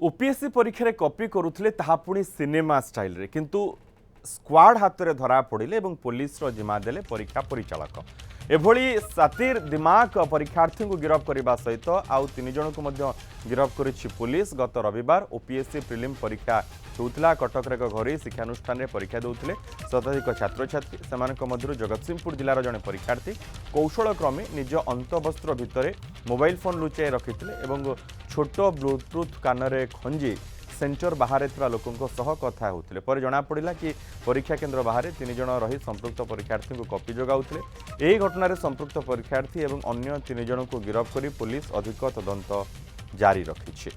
OPSC परीक्षा रे copy करुथिले ताहा पुणी सिनेमा स्टाइल रे किंतु स्क्वाड हाथ रे धरा पड़िले एवं पुलिस रो जिम्मा देले परीक्षा परिचालक एभली सातिर दिमाग परीक्षार्थी को गिरफ्त करने सहित आउ 3 जन को गिरफ्त करिछि पुलिस। गत रविवार ओपीएससी प्रिलिम परीक्षा होउतला कटक एक घरोई शिक्षानुष्ठान में परीक्षा देउथिले शताधिक छात्र छात्री सेमानक मध्यरु जगतसिंहपुर जिलार जड़े परीक्षार्थी कौशल क्रमे निज अंतवस्त्र भितर मोबाइल फोन लुचाई रखिथिले एवं छोट ब्लूटूथ कान खंजी सेंटर बाहर लोकों सह कथा होते पर जना पड़ा कि परीक्षा केन्द्र बाहर 3 जन रही संपृक्त परीक्षार्थी को कॉपी जगाउथिले। यही घटना संपृक्त परीक्षार्थी एवं अन्य 3 जन को गिरफ्त कर पुलिस अधिक तदंत जारी रखी।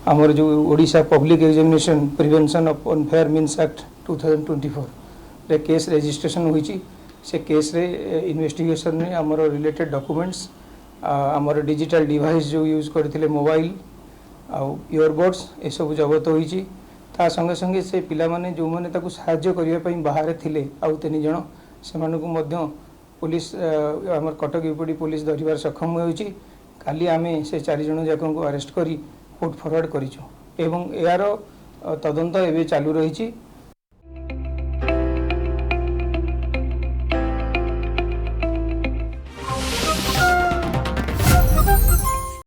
आमर जो Odisha public examination prevention of unfair means act 2024 रे केस रजिस्ट्रेशन होईची। से केस रे इन्वेस्टिगेशन में आमर रिलेटेड डॉक्यूमेंट्स आमर डिजिटल डिवाइस जो यूज करथिले मोबाइल आउ इयरबड्स ए सब जगत होईची। ता संगे संगे से पिला माने जो माने ताकू सहाय्य करिया पई बाहर थिले आउ 3 जण सेमानकु मध्य पुलिस आमर कटक यूपीडी पुलिस धरिबार सक्षम होईची। काली आमे से 4 जण जाकन को अरेस्ट करी कोर्ट फॉरवर्ड करिचो एवं यार तदंत एबे चालू रहिची।